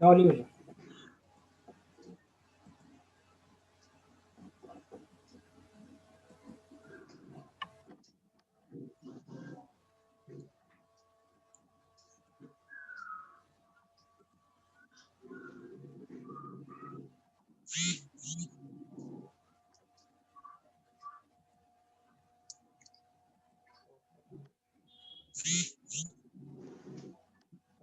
Olha hoje.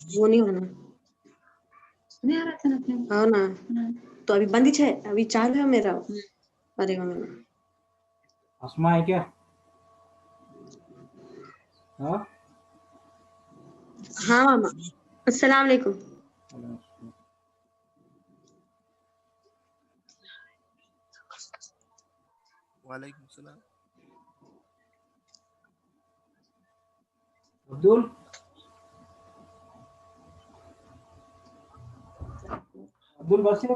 वो नहीं होना नहीं आ रहा था ना। हाँ ना तो अभी बंद ही है, अभी चालू है मेरा। अरे आसमा है क्या? हाँ हाँ मामा। अस्सलाम वालेकुम। वालेकुम सलाम। अब्दुल अब्दुल बासिर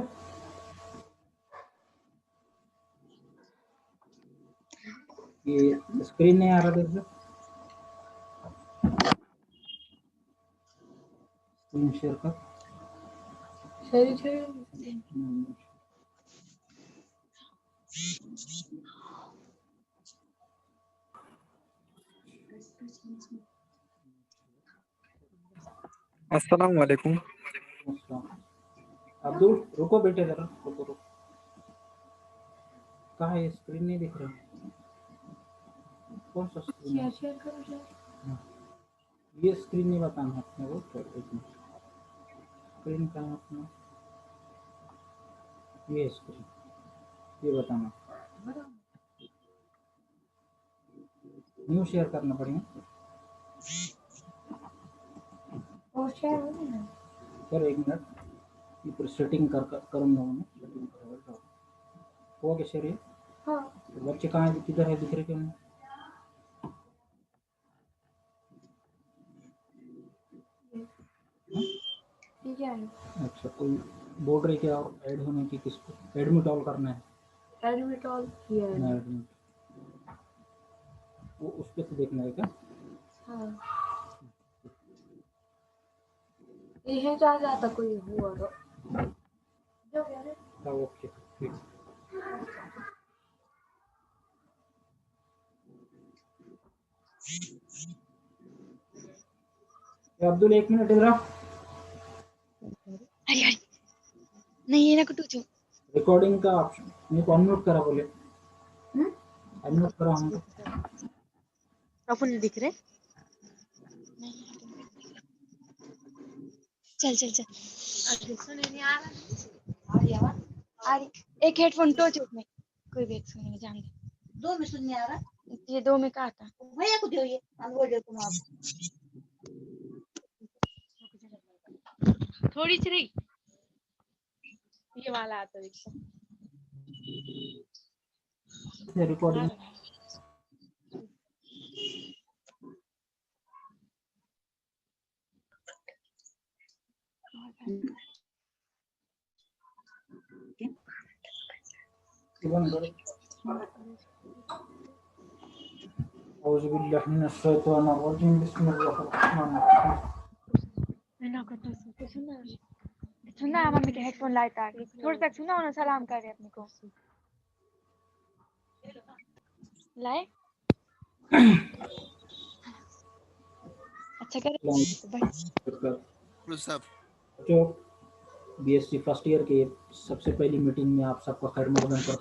ये स्क्रीन नहीं आ रहा था इसमें। स्क्रीन शेयर कर। अस्सलाम वालेकुम। अब्दुल रुको बेटे जरा रुको। कहाँ है? स्क्रीन नहीं दिख रहा। कौन सा स्क्रीन? शेयर करो। ये स्क्रीन नहीं बताना अपने को। स्क्रीन कहाँ है अपना? ये स्क्रीन ये बताना। न्यू शेयर करना पड़ेगा। और शेयर हो गया सर। 1 मिनट ये सेटिंग करूँगा मैं। सेटिंग करूँगा हो गया शेयर। ये हाँ तो बच्चे कहाँ है? किधर है? दिख रहे क्यों नहीं? क्या है? अच्छा कोई बोल रही क्या ऐड होने की? किसको एडमिट ऑल करना है? एडमिट ऑल किया है। एडमिट वो उस पे तो देखना है क्या? हाँ ये जा जाता कोई हुआ तो जो कह रहे। हाँ ओके ठीक। अब्दुल 1 मिनट इधर। अरे नहीं ये ना कुछ रिकॉर्डिंग का ऑप्शन मेरे को अनम्यूट करा बोले। अनम्यूट करा हमको। अपन दिख रहे। चल सुने नहीं आ रहा। आ रही एक हेडफोन तो चुप में कोई भी सुनने में जान दे। 2 में सुनने आ रहा। ये 2 में कहा था भैया को दो ये बोल दो तुम आप थोड़ी सी रही ये वाला आता देखो रिकॉर्डिंग औज़ु बिल्लाहि मिनश शैतानिर रजीम बिस्मिल्लाहिर रहमानिर रहीम। मैंने कहा सुना मम्मी के हेडफोन लाए था थोड़ी तक सुना उन्होंने सलाम कर रहे अपने को लाए। अच्छा कर जो बीएससी फर्स्ट ईयर के सबसे पहली मीटिंग में आप सबका खैर मकदम कर।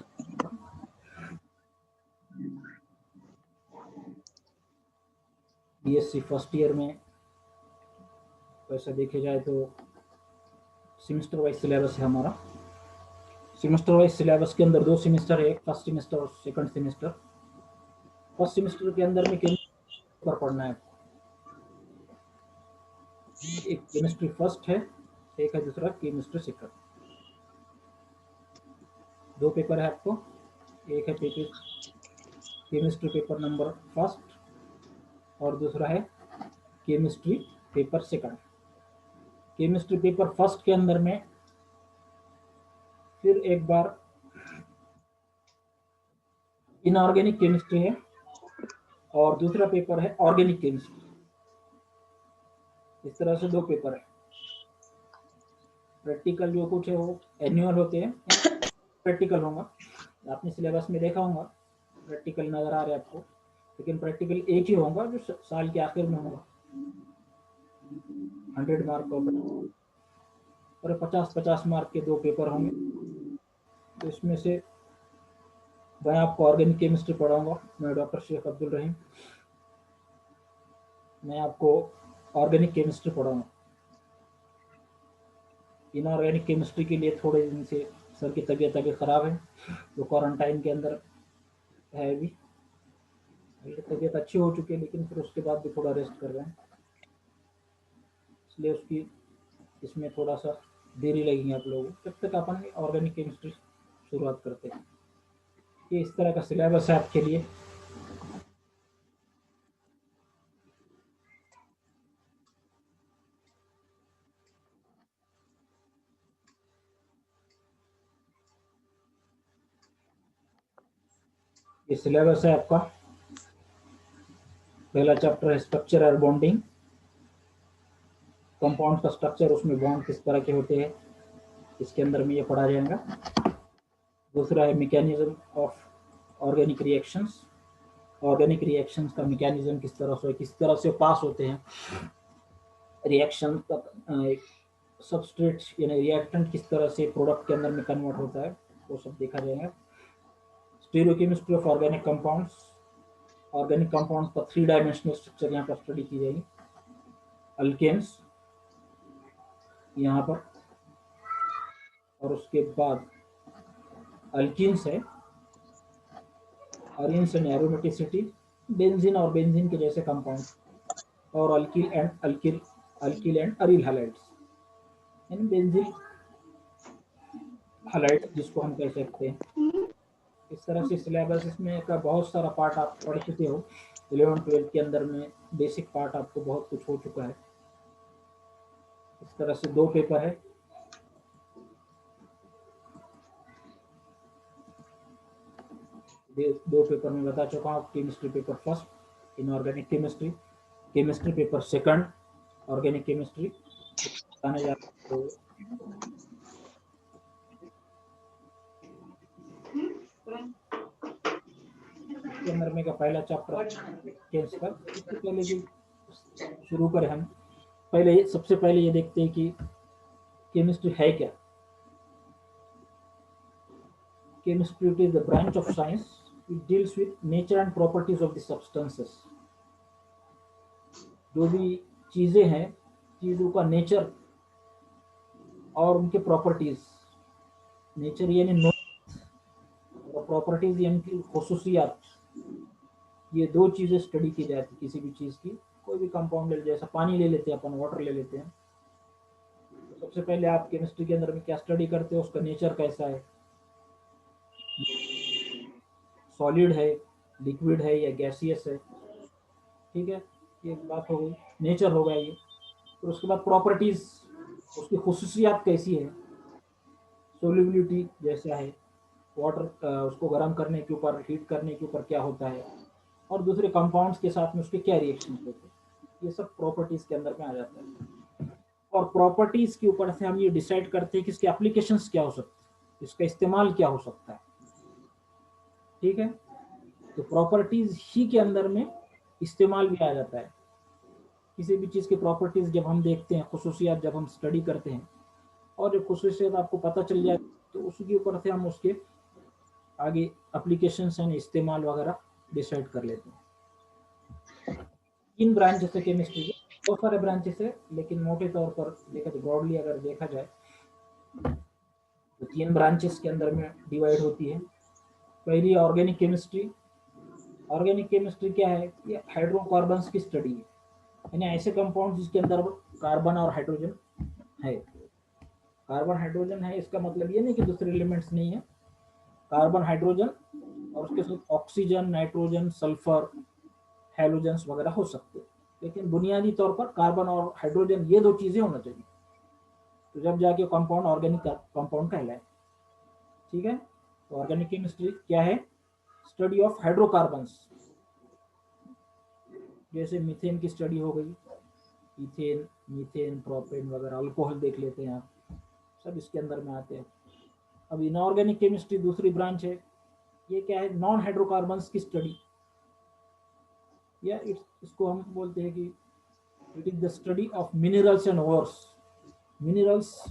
बीएससी फर्स्ट ईयर में वैसा देखे जाए तो सेमेस्टर वाइज सिलेबस है हमारा। सेमेस्टर वाइज सिलेबस के अंदर 2 सेमेस्टर है, एक फर्स्ट सेमेस्टर और सेकंड सेमेस्टर। फर्स्ट सेमेस्टर के अंदर में केमिस्ट्री पर पढ़ना है। एक केमिस्ट्री फर्स्ट है, एक है दूसरा केमिस्ट्री सेकंड। 2 पेपर है आपको, एक है paper chemistry paper number first और दूसरा है chemistry paper second. Chemistry paper first के अंदर में फिर एक बार इनऑर्गेनिक केमिस्ट्री है और दूसरा पेपर है ऑर्गेनिक केमिस्ट्री। इस तरह से 2 पेपर है। प्रैक्टिकल जो कुछ है वो एनुअल होते हैं, प्रैक्टिकल होगा। आपने सिलेबस में देखा होगा प्रैक्टिकल नजर आ रहा है आपको, लेकिन प्रैक्टिकल एक ही होगा जो साल के आखिर में होगा। 100 मार्क का और 50-50 मार्क के 2 पेपर होंगे। तो इसमें से मैं आपको ऑर्गेनिक केमिस्ट्री पढ़ाऊंगा, मैं डॉक्टर शेख अब्दुल रहीम। मैं आपको ऑर्गेनिक केमिस्ट्री पढ़ाऊंगा। इनऑर्गेनिक केमिस्ट्री के लिए थोड़े दिन से सर की तबीयत अभी ख़राब है, तो क्वारंटाइन के अंदर है अभी। तबीयत अच्छी हो चुकी है, लेकिन फिर उसके बाद भी थोड़ा रेस्ट कर रहे हैं, इसलिए उसकी इसमें थोड़ा सा देरी लगेगी आप लोगों को। तब तक अपन ऑर्गेनिक केमिस्ट्री शुरुआत करते हैं। ये इस तरह का सिलेबस है आपके लिए। ये सिलेबस है आपका। पहला चैप्टर है स्ट्रक्चर और बॉन्डिंग। कंपाउंड का स्ट्रक्चर, उसमें बॉन्ड किस तरह के होते हैं, इसके अंदर में ये पढ़ा जाएगा। दूसरा है mechanism of organic reactions. Organic reactions का मैकेनिज्म किस तरह से पास होते हैं। रिएक्शन का सबस्ट्रेट यानी रिएक्टेंट किस तरह से प्रोडक्ट के अंदर में कन्वर्ट होता है, वो सब देखा जाएगा। Stereochemistry of organic compounds. Organic compounds का 3 डायमेंशनल स्ट्रक्चर यहाँ पर स्टडी की जाएगी। अल्केन्स यहाँ पर, और उसके बाद अल्कीन्स है, अरेन्स एंड एरोमेटिसिटी, बेंजीन और बेंजीन के जैसे कंपाउंड, और अल्किल एंड अरील हैलाइड्स, यानी बेंजील हैलाइड जिसको हम कह सकते हैं। इस तरह से सिलेबस इसमें का बहुत सारा पार्ट आप पढ़ चुके हो। 11-12 के अंदर में बेसिक पार्ट आपको बहुत कुछ हो चुका है। इस तरह से 2 पेपर है। दो पेपर में बता चुका हूँ। Chemistry paper first inorganic chemistry, chemistry paper second organic chemistry. तो के अंदर में का पहला चैप्टर केमिस्ट्री का। इससे पहले कि शुरू करें हम, सबसे पहले ये देखते हैं कि केमिस्ट्री है क्या। Chemistry is the branch of science. It deals with nature and properties of the substances. जो भी चीजें हैं, चीजों का नेचर और उनके प्रॉपर्टीज। नेचर यानी नो, और प्रॉपर्टीज यानी खुसूसियात। ये 2 चीजें स्टडी की जाती है किसी भी चीज की। कोई भी कंपाउंड ले, जैसा पानी ले लेते हैं अपन, वाटर ले लेते हैं, तो सबसे पहले आप केमिस्ट्री के अंदर में क्या स्टडी करते हो, उसका नेचर कैसा है, सॉलिड है, लिक्विड है या गैसियस है। ठीक है, ये बात हो गई, नेचर हो गया ये। फिर उसके बाद प्रॉपर्टीज, उसकी खुसूसियात कैसी है, सोल्युबिलिटी जैसा है, वाटर उसको गर्म करने के ऊपर, हीट करने के ऊपर क्या होता है, और दूसरे कंपाउंड्स के साथ में उसके क्या रिएक्शन होते हैं, ये सब प्रॉपर्टीज के अंदर में आ जाता है। और प्रॉपर्टीज के ऊपर से हम ये डिसाइड करते हैं कि इसके एप्लीकेशंस क्या हो सकते हैं, इसका इस्तेमाल क्या हो सकता है। ठीक है, तो प्रॉपर्टीज ही के अंदर में इस्तेमाल भी आ जाता है। किसी भी चीज़ की प्रॉपर्टीज जब हम देखते हैं, खुसूसियात जब हम स्टडी करते हैं, और जब खुसूसियात आपको पता चल जाए, तो उसके ऊपर से हम उसके आगे एप्लीकेशंस एंड इस्तेमाल वगैरह डिसाइड कर लेते हैं। 3 ब्रांचेस है केमिस्ट्री के, बहुत सारे ब्रांचेस है, लेकिन मोटे तौर पर देखा जाए, ब्रॉडली अगर देखा जाए, तो 3 ब्रांचेस के अंदर में डिवाइड होती है। पहली ऑर्गेनिक केमिस्ट्री। ऑर्गेनिक केमिस्ट्री क्या है? ये हाइड्रोकार्बन्स की स्टडी है, यानी ऐसे कंपाउंड जिसके अंदर कार्बन और हाइड्रोजन है। कार्बन हाइड्रोजन है इसका मतलब ये नहीं कि दूसरे एलिमेंट्स नहीं है, कार्बन हाइड्रोजन और उसके साथ ऑक्सीजन, नाइट्रोजन, सल्फर, हैलोजेंस वगैरह हो सकते हैं, लेकिन बुनियादी तौर पर कार्बन और हाइड्रोजन ये 2 चीजें होना चाहिए, तो जब जाके कंपाउंड ऑर्गेनिक कंपाउंड कहलाए। ठीक है, तो ऑर्गेनिक केमिस्ट्री क्या है? स्टडी ऑफ हाइड्रोकार्बन्स, जैसे मीथेन की स्टडी हो गई, इथेन, मीथेन, प्रोपेन वगैरह, अल्कोहल देख लेते हैं आप, सब इसके अंदर में आते हैं। अब इनऑर्गेनिक केमिस्ट्री दूसरी ब्रांच है, ये क्या है? नॉन हाइड्रोकार्बन्स की स्टडी, या इसको हम बोलते हैं कि it is the study of minerals and ores. Minerals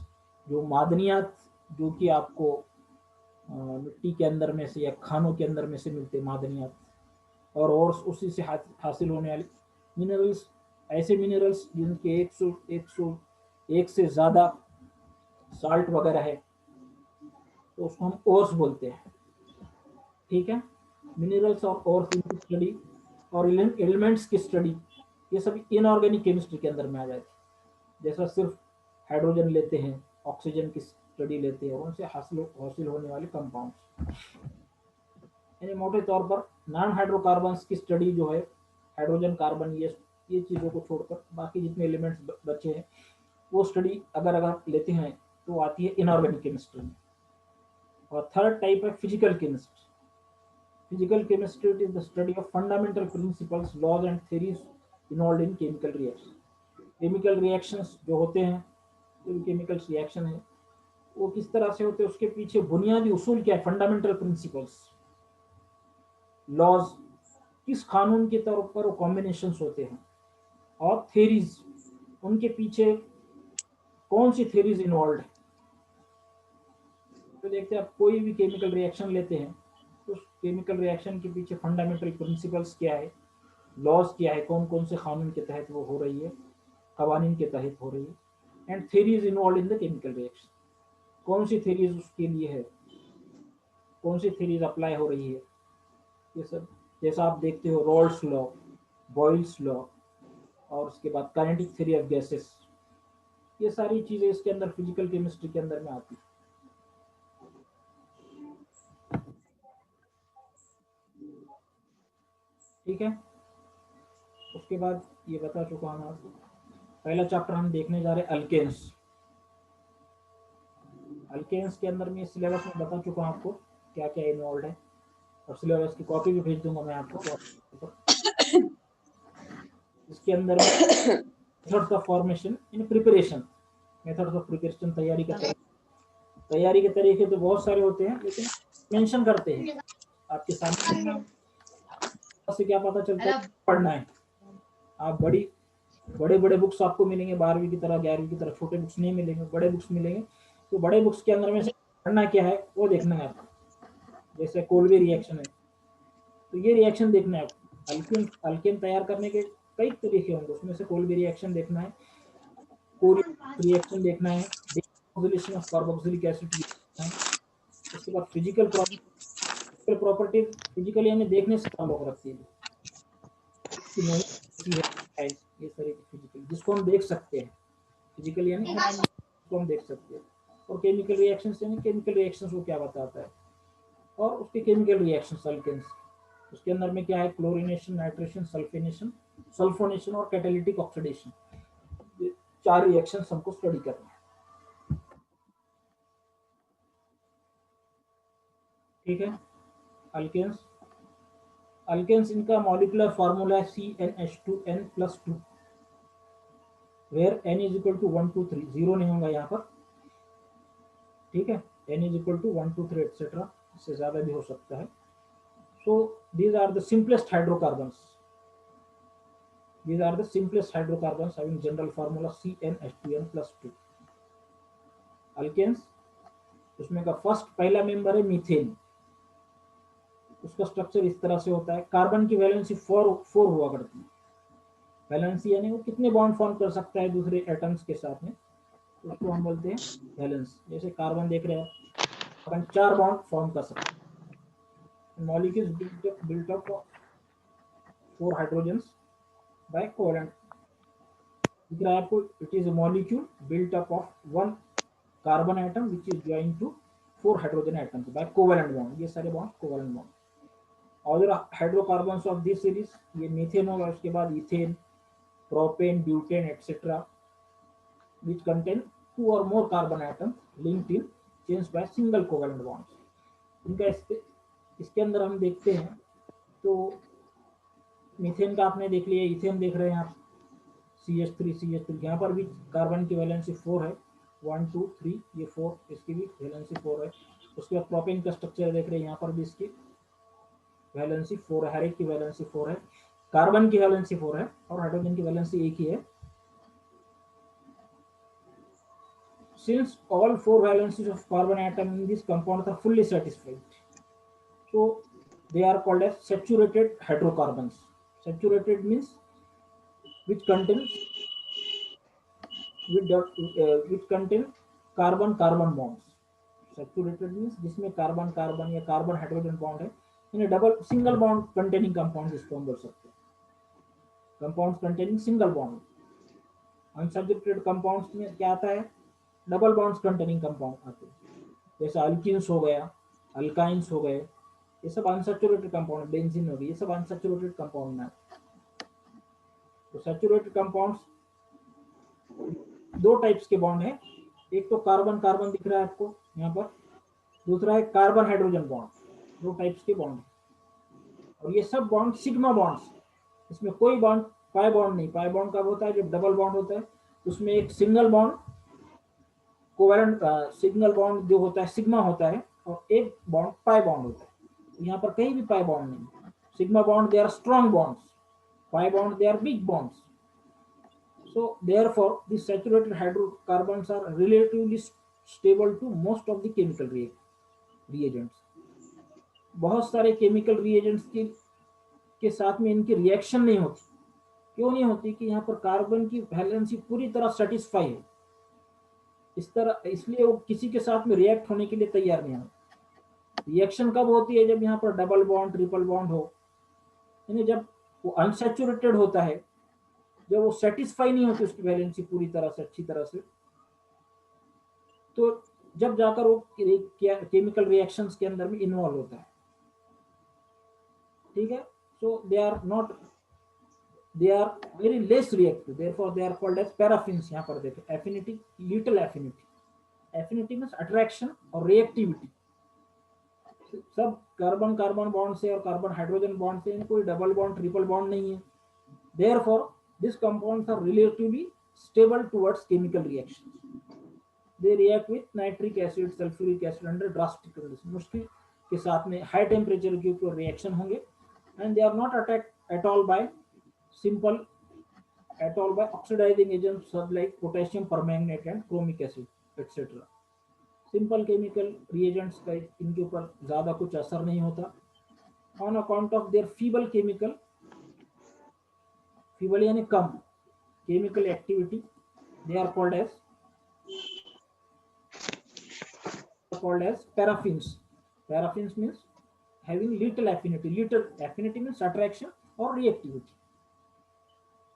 जो मादनियात, जो कि आपको मिट्टी के अंदर में से या खानों के अंदर में से मिलते मादनियात, और ओर्स उसी से हासिल होने वाली मिनरल्स, ऐसे मिनरल्स जिनके 101 से ज़्यादा साल्ट वगैरह है, तो उसको हम ओर्स बोलते हैं। ठीक है, मिनरल्स और ओर्स की स्टडी और एलिमेंट्स की स्टडी, ये सब इनऑर्गेनिक केमिस्ट्री के अंदर में आ जाती है। जैसा सिर्फ हाइड्रोजन लेते हैं, ऑक्सीजन की स्टडी लेते हैं, उनसे हासिल होने वाले कंपाउंड्स। यानी मोटे तौर पर नॉन हाइड्रोकार्बन्स की स्टडी जो है, हाइड्रोजन, कार्बन, ये चीज़ों को छोड़कर बाकी जितने एलिमेंट्स बचे हैं, वो स्टडी अगर लेते हैं तो आती है इनऑर्गेनिक केमिस्ट्री में। और थर्ड टाइप है physical chemistry. Physical chemistry is the study of fundamental principles, laws and theories involve in chemical reaction. Chemical reactions जो होते हैं, जो केमिकल रिएक्शन है, वो किस तरह से होते हैं, उसके पीछे बुनियादी उसूल क्या है, फंडामेंटल प्रिंसिपल्स, लॉज, किस कानून के तौर पर वो कॉम्बिनेशंस होते हैं, और थ्योरीज, उनके पीछे कौन सी थ्योरीज इन्वॉल्व है। तो देखते हैं आप कोई भी केमिकल रिएक्शन लेते हैं, तो उस केमिकल रिएक्शन के पीछे फंडामेंटल प्रिंसिपल्स क्या है, लॉज क्या है, कौन कौन से कानून के तहत वो हो रही है, कवानीन के तहत हो रही है, and theories involve in the chemical reaction, कौन सी थ्योरीज उसके लिए है, कौन सी थ्योरीज अप्लाई हो रही है, ये सब। जैसा आप देखते हो रॉल्स लॉ, बॉयल्स लॉ, और उसके बाद काइनेटिक थ्योरी ऑफ गैसेस, ये सारी चीजें इसके अंदर फिजिकल केमिस्ट्री के अंदर में आती है। ठीक है, उसके बाद ये बता चुका हूँ आपको। पहला चैप्टर हम देखने जा रहे हैं अल्केन्स। अल्केन्स के अंदर में सिलेबस में बता चुका हूँ आपको क्या क्या इन्वॉल्व है, और सिलेबस की कॉपी भी भेज दूंगा मैं आपको। इसके अंदर methods of formation in preparation, methods of preparation, तैयारी के तरीके तो बहुत सारे होते हैं, लेकिन मेंशन करते हैं आपके सामने, से क्या पता चलता है पढ़ना है। आप बड़े बड़े बुक्स आपको मिलेंगे, 12वीं की तरह 11वीं की तरह छोटे बुक्स नहीं मिलेंगे, बड़े बुक्स मिलेंगे। तो बड़े बुक्स के अंदर में से पढ़ना क्या है वो देखना है आपको। जैसे कोल्वे रिएक्शन है, तो ये रिएक्शन देखना है। अल्केन तैयार करने के कई तरीके होंगे, उसमें से कोल्वे रिएक्शन देखना है, रिएक्शन देखना है, डिकम्पोजिशन ऑफ कार्बोक्सिलिक एसिड देखना है। उसके बाद फिजिकल प्रॉपर्टीज, फिजिकली हमें देखने से ताल्लुक रखती है, ये सारी फिजिकल जिसको हम देख सकते हैं, फिजिकली यानी जिसको हम देख सकते हैं। और केमिकल रिएक्शंस यानी केमिकल रिएक्शंस को क्या बताता है, और उसके केमिकल रिएक्शंस अल्केन्स, उसके अंदर में क्या है, क्लोरीनेशन, नाइट्रेशन, सल्फोनेशन, और कैटालिटिक ऑक्सीडेशन, 4 रिएक्शंस हमको स्टडी करना है। ठीक है, अल्केन्स इनका मॉलिक्यूलर फार्मूला है CnH2n+2, where n is equal to 1 2 3, 0 नहीं होगा यहाँ पर। ठीक है, n is equal to 1 2 3 etcetera, इससे ज्यादा भी हो सकता है। So these are the simplest hydrocarbons, having general formula CnH2n+2। Alkanes, उसमें का पहला मेंबर है मीथेन। उसका स्ट्रक्चर इस तरह से होता है, कार्बन की वैलेंसी 4 हुआ करती है। वैलेंसी यानी वो कितने बॉन्ड फॉर्म कर सकता है दूसरे एटम्स के साथ में, तो उसको हम बोलते हैं वैलेंस। जैसे कार्बन देख रहे हैं, अपन 4 बॉन्ड फॉर्म कर सकते हैं। Molecule built up of 4 hydrogens by covalent। दिख रहा है आपको, it is a molecule built up of 1 carbon atom which is joined to 4 hydrogen atoms by covalent bond। ये सारे बॉन्ड कोवैलेंट बॉन्ड। और हाइड्रोकार्बन्स ऑफ दिस सीरीज, ये methane होगा, उसके बाद ethane, propane, butane etcetera, which contain 2 or more carbon atoms linked in chains by single covalent bonds। इनका इसके अंदर हम देखते हैं तो मीथेन का आपने देख लिया, इथेन देख रहे हैं आप, CH3 यहाँ पर भी कार्बन की वैलेंसी 4 है, 1 2 3, ये 4, इसकी भी वैलेंसी 4 है। उसके बाद प्रोपेन का स्ट्रक्चर देख रहे हैं, यहाँ पर भी इसकी वैलेंसी 4 है, हर एक की वैलेंसी 4 है, कार्बन की वैलेंसी 4 है और हाइड्रोजन की वैलेंसी एक ही है। Since all 4 valencies of carbon atom in this compound are fully satisfied, so they are called as saturated hydrocarbons। Saturated means which contain carbon carbon bonds। Saturated means जिसमें carbon carbon या carbon hydrogen bond है, इन्हें double single bond containing compound इसको हम बोल सकते हैं, compounds containing single bond. Unsaturated compounds में क्या आता है, डबल बॉन्ड्स कंटेनिंग कंपाउंड आते हैं, जैसे अल्किन्स हो गया, अल्काइंस हो गए, ये सब अनसैचुरेटेड कंपाउंड, बेंजीन हो गई, ये सब अनसैचुरेटेड कंपाउंड में। तो सैचुरेटेड कंपाउंड्स 2 टाइप्स के बॉन्ड है, एक तो कार्बन कार्बन दिख रहा है आपको यहाँ पर, दूसरा है कार्बन हाइड्रोजन बॉन्ड। 2 टाइप्स के बॉन्ड है और ये सब बॉन्ड सिग्मा बॉन्ड्स, इसमें कोई बॉन्ड पाई बॉन्ड नहीं। पाई बॉन्ड कब होता है, जब डबल बॉन्ड होता है, उसमें एक single bond covalent single bond जो होता है सिग्मा होता है और एक बॉन्ड पाई बॉन्ड होता है। यहाँ पर कहीं भी पाई बॉन्ड नहीं। Sigma bond they are strong bonds, pi bond they are big bonds। So therefore the saturated hydrocarbons are relatively stable to most of the chemical reagents। बहुत सारे chemical reagents के साथ में इनकी रिएक्शन नहीं होती। क्यों नहीं होती कि यहाँ पर कार्बन की वैलेंसी पूरी तरह सेटिस्फाई है, इस तरह, इसलिए वो किसी के साथ में रिएक्ट होने के लिए तैयार नहीं है। रिएक्शन कब होती है, जब यहाँ पर डबल बॉन्ड ट्रिपल बॉन्ड हो, यानी जब वो अनसैचुरेटेड होता है, जब वो सेटिस्फाई नहीं होती उसकी वैलेंसी पूरी तरह से अच्छी तरह से, तो जब जाकर वो केमिकल रिएक्शंस के अंदर में इन्वॉल्व होता है। ठीक है, so they are very less reactive, therefore they are called as paraffins. यहाँ पर देखें, affinity, little affinity. Affinity means attraction और रिएक्टिविटी। सब कार्बन कार्बन बॉन्ड से और कार्बन हाइड्रोजन बॉन्ड से, कोई डबल बॉन्ड ट्रिपल बॉन्ड नहीं है। Therefore this compounds are relatively stable towards chemical reactions. They react with nitric acid, sulphuric acid under drastic condition. मुश्किल के साथ में हाई टेम्परेचर के ऊपर रिएक्शन होंगे, and they are not attacked at all by oxidising agents like potassium permanganate and chromic acid etcetera. Simple chemical reagents का इनके ऊपर ज्यादा कुछ असर नहीं होता। On account of their feeble यानी कम chemical activity, they are called as paraffins. Paraffins means having little affinity. Little affinity means attraction और रिएक्टिविटी।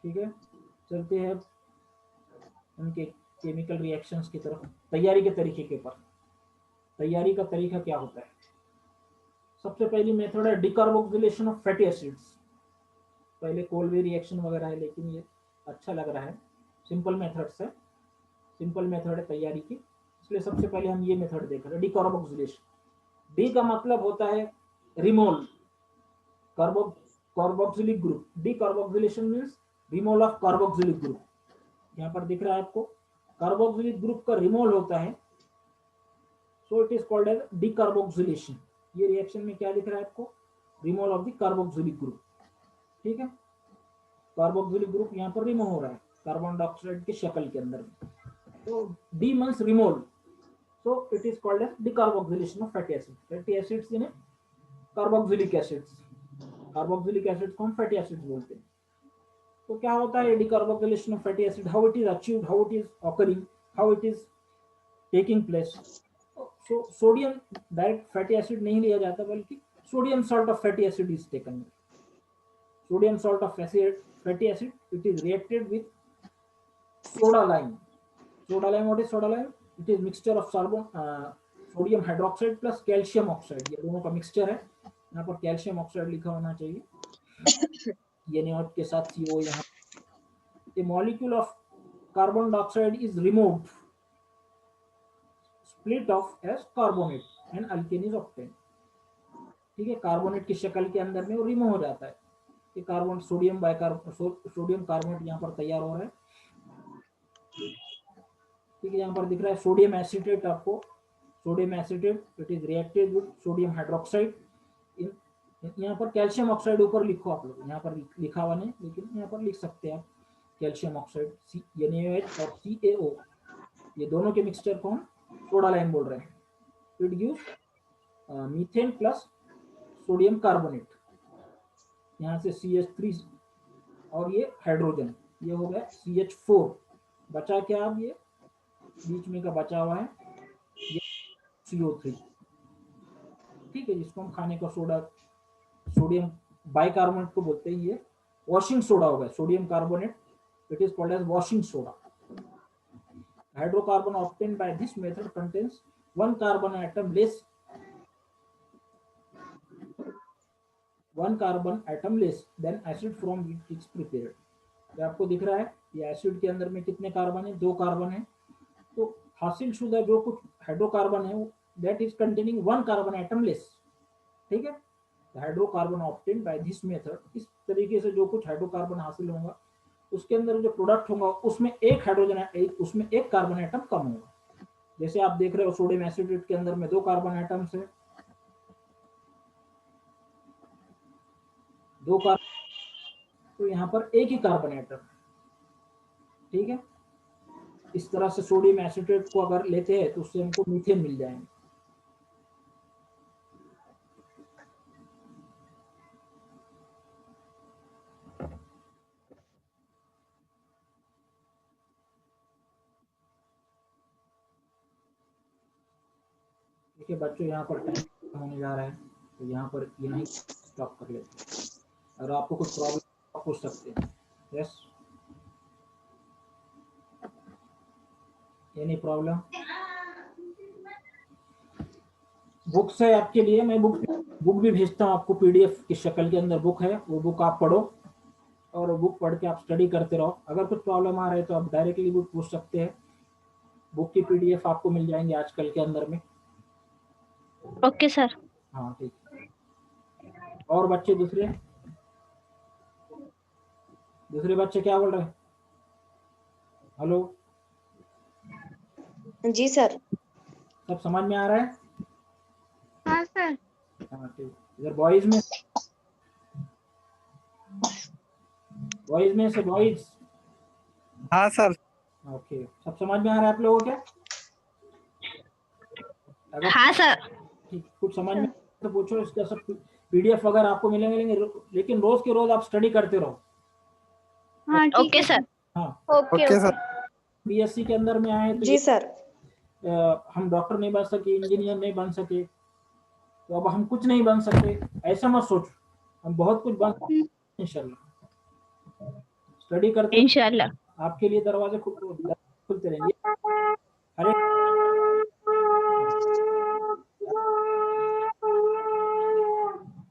ठीक है, चलते हैं उनके केमिकल रिएक्शंस की तरफ। तैयारी के तरीके के पर, तैयारी का तरीका क्या होता है। सबसे पहली मेथड है डिकार्बोक्सिलेशन ऑफ फैटी एसिड्स। पहले कोलवे रिएक्शन वगैरह है, लेकिन ये अच्छा लग रहा है, सिंपल मेथड्स है, सिंपल मेथड है तैयारी की, इसलिए सबसे पहले हम ये मेथड देख रहे हैं, डिकार्बोक्सिलेशन। डी का मतलब होता है removal, carboxylic group. Decarboxylation means removal of carboxylic group. यहाँ पर दिख रहा है आपको, कार्बोक्सिलिक ग्रुप का रिमोल होता है, so it is called as decarboxylation. ये रिएक्शन में क्या दिख रहा है आपको, removal of the carboxylic group. ठीक है, कार्बोक्सिलिक ग्रुप यहाँ पर रिमूव हो रहा है कार्बन डाइऑक्साइड की शक्ल के अंदर। तो de means removal, so it is called as decarboxylation of fatty acid. Fatty acids यानी कार्बोक्सिलिक एसिड्स, कार्बोक्सिलिक एसिड्स को हम फैटी एसिड्स बोलते हैं। तो क्या होता है decarboxylation of fatty acid, how it is achieved, how it is occurring, how it is taking place. Sodium direct fatty acid नहीं लिया जाता, बल्कि sodium salt of fatty acid is taken. Sodium salt of fatty acid, it is reacted with soda lime. Soda lime, what is soda lime? It is mixture of sodium hydroxide plus calcium oxide. ये दोनों का mixture है. यहाँ पर calcium oxide लिखा होना चाहिए, ये नोट के साथ CO यहाँ. The molecule of carbon dioxide is removed, split off as carbonate and alkane is obtained. ठीक है, कार्बोनेट की शक्ल के अंदर में वो रिमूव हो जाता है. कि कार्बन सोडियम सोडियम कार्बोनेट यहाँ पर तैयार हो रहा है. ठीक है, यहाँ पर दिख रहा है सोडियम एसिटेट. आपको sodium acetate, it is reacted with sodium hydroxide. यहाँ पर कैल्शियम ऑक्साइड ऊपर लिखो आप लोग, यहाँ पर लिखा हुआ नहीं, लेकिन यहाँ पर लिख सकते हैं आप कैल्शियम ऑक्साइड NaOH और CaO. ये दोनों के मिक्सचर को हम सोडा लाइम बोल रहे हैं. It gives methane plus sodium carbonate. यहाँ से CH3 और ये हाइड्रोजन, ये हो गया CH4. बचा क्या अब, ये बीच में का बचा हुआ है ये CO3. ठीक है, जिसको हम खाने का सोडा, सोडियम बाइकार्बोनेट को बोलते हैं. ये वॉशिंग सोडा हो गया. Sodium carbonate, it is called as washing soda. Hydrocarbon obtained by this method contains one carbon atom less than acid from which it's prepared. ये आपको दिख रहा है, ये एसिड के अंदर में कितने कार्बन है, 2 कार्बन है. तो हासिल शुदा जो कुछ हाइड्रोकार्बन है that is containing 1 carbon atom less. ठीक है, hydrocarbon obtained by this method. इस तरीके से जो कुछ हाइड्रोकार्बन हासिल होगा उसके अंदर जो प्रोडक्ट होगा उसमें एक हाइड्रोजन उसमें एक कार्बन एटम कम होगा. जैसे आप देख रहे हो सोडियम एसिडेट के अंदर में 2 कार्बन एटम्स है, 2 कार्बन, तो यहाँ पर एक ही कार्बन एटम. ठीक है, इस तरह से सोडियम एसिटेट को अगर लेते हैं तो उससे हमको मीथेन मिल जाएंगे. देखिए बच्चों, यहाँ पर टाइम होने जा रहा है, तो यहाँ पर यहीं स्टॉप कर लेते हैं. अगर आपको कुछ प्रॉब्लम पूछ सकते हैं. Yes, any problem? बुक्स है आपके लिए, मैं बुक भी भेजता हूँ आपको. PDF की शक्ल के अंदर बुक है, वो बुक आप पढ़ो और बुक पढ़ के आप स्टडी करते रहो. अगर कुछ प्रॉब्लम आ रहा है तो आप डायरेक्टली बुक पूछ सकते हैं. बुक की PDF आपको मिल जाएंगे आजकल के अंदर में. Okay sir. हाँ ठीक. और बच्चे दूसरे बच्चे क्या बोल रहे हैं? हेलो जी सर. सब समझ में आ रहा है? हाँ सर. हाँ ठीक. इधर बॉयज में से बॉयज. हाँ सर. ओके, सब समझ में आ रहा है आप लोगों को? अगर हाँ सर. ठीक, कुछ समझ में तो पूछो. इसका सब PDF अगर आपको मिलेंगे, लेकिन रोज के रोज आप स्टडी करते रहो. हाँ ओके सर. हाँ ओके सर. BSc के अंदर में आए तो जी सर. हम डॉक्टर नहीं बन सके, इंजीनियर नहीं बन सके, तो अब हम कुछ नहीं बन सकते ऐसा मत सोचो. हम बहुत कुछ बन सकते इंशाल्लाह. स्टडी करते इंशाल्लाह. आपके लिए दरवाजे खुलते रहेंगे. अरे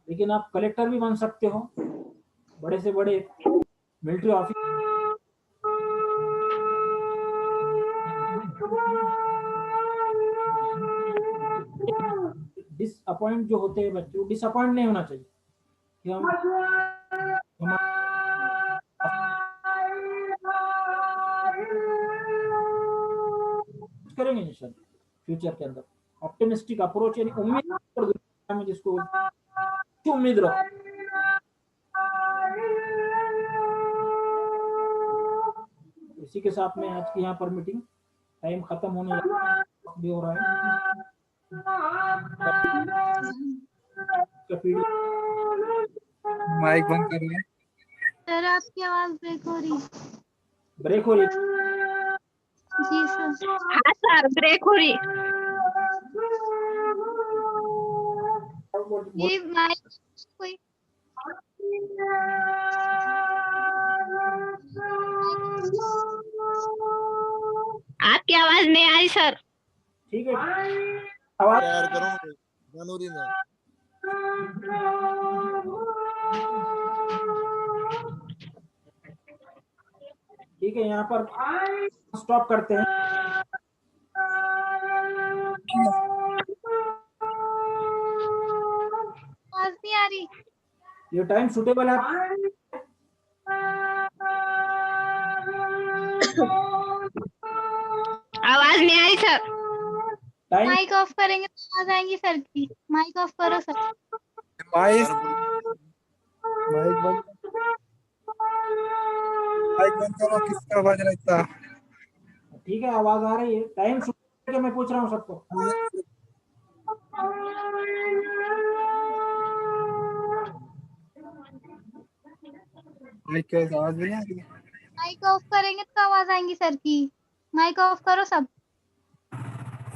लेकिन आप कलेक्टर भी बन सकते हो, बड़े से बड़े मिलिट्री ऑफिस. डिसअपॉइंट जो होते हैं बच्चों, डिसअपॉइंट नहीं होना चाहिए कि हम करेंगे इंशाल्लाह फ्यूचर के अंदर. ऑप्टिमिस्टिक अप्रोच यानी उम्मीद में जिसको उम्मीद रखो. इसी के साथ में आज की यहाँ पर मीटिंग टाइम खत्म होने भी हो रहा है. माइक बंद करिए. सर आपकी आवाज ब्रेक हो रही. जी सर. हाँ सर, ब्रेक हो रही. ये माइक कोई आपकी आवाज नहीं आई सर। ठीक है, आवाज तैयार करो जानूरी ना। ठीक है, यहाँ पर स्टॉप करते हैं। आवाज नहीं आ रही। ये टाइम सुटेबल है? आवाज नहीं आई सर। टाइम माइक ऑफ करेंगे तो आवाज आएंगी सर की। माइक ऑफ करो सर। माइक माइक बंद माइक बंद करो, किसका आवाज रहता? ठीक है, आवाज आ रही है। टाइम सुटेबल है, मैं पूछ रहा हूँ सबको। माइक की आवाज नहीं आ रही। माइक ऑफ करेंगे तो आवाज आएंगी सर की। माइक ऑफ करो सब।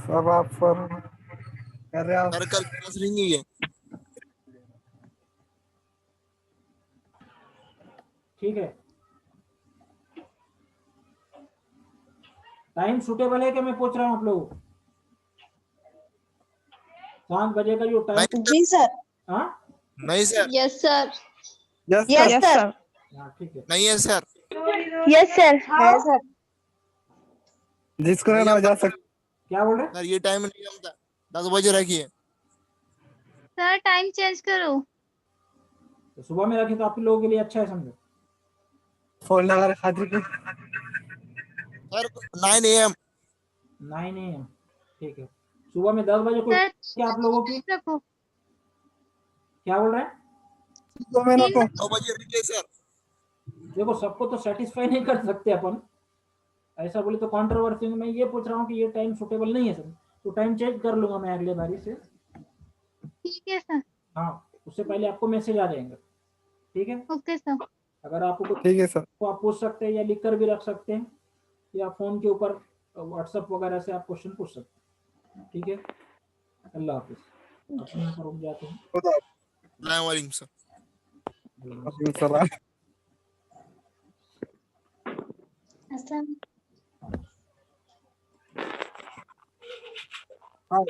सब आप कर रहे हो? सर कल क्लास रहेंगी ये। ठीक है, टाइम सुटेबल है क्या, मैं पूछ रहा हूँ आप लोगों को। 5 बजे का जो टाइम। जी सर। हाँ नहीं sir, yes sir. Yes yes sir. हाँ, ठीक है। नहीं है सर। Yes sir. है सर। जिसको ना जा सकते। क्या बोल रहे? सर ये टाइम नहीं जमता, 10 बजे रखिए। सर टाइम चेंज करो। तो सुबह में रखें तो आप लोगों के लिए अच्छा है, समझो। फोन लगा रहे खातिर के। Sir 9 AM। 9 AM, ठीक है। सुबह में 10 बजे को सर क्या आप लोगों की? रखो। क्या बोल रहे हैं? तो मैं ना को 9 बजे रखिए सर। देखो, सबको तो सेटिस्फाई नहीं कर सकते अपन, ऐसा बोले तो कंट्रोवर्सी में। मैं ये पूछ रहा हूँ कि ये टाइम सुटेबल नहीं है सर, तो टाइम चेंज कर लूंगा मैं अगले बारी से। ठीक है सर। हाँ, उससे पहले आपको मैसेज आ जाएंगे। ठीक है, ओके सर। अगर आपको कुछ ठीक है सर। तो आप पूछ सकते हैं, या लिख कर भी रख सकते हैं, या फोन के ऊपर व्हाट्सएप वगैरह से आप क्वेश्चन पूछ सकते हैं। ठीक है, अल्लाह हाफिज। अपने यहाँ पर रुक जाते हैं। खुदा अस्सलाम वालेकुम सर। हाफिज। सलाम। अस्सलाम। हाँ।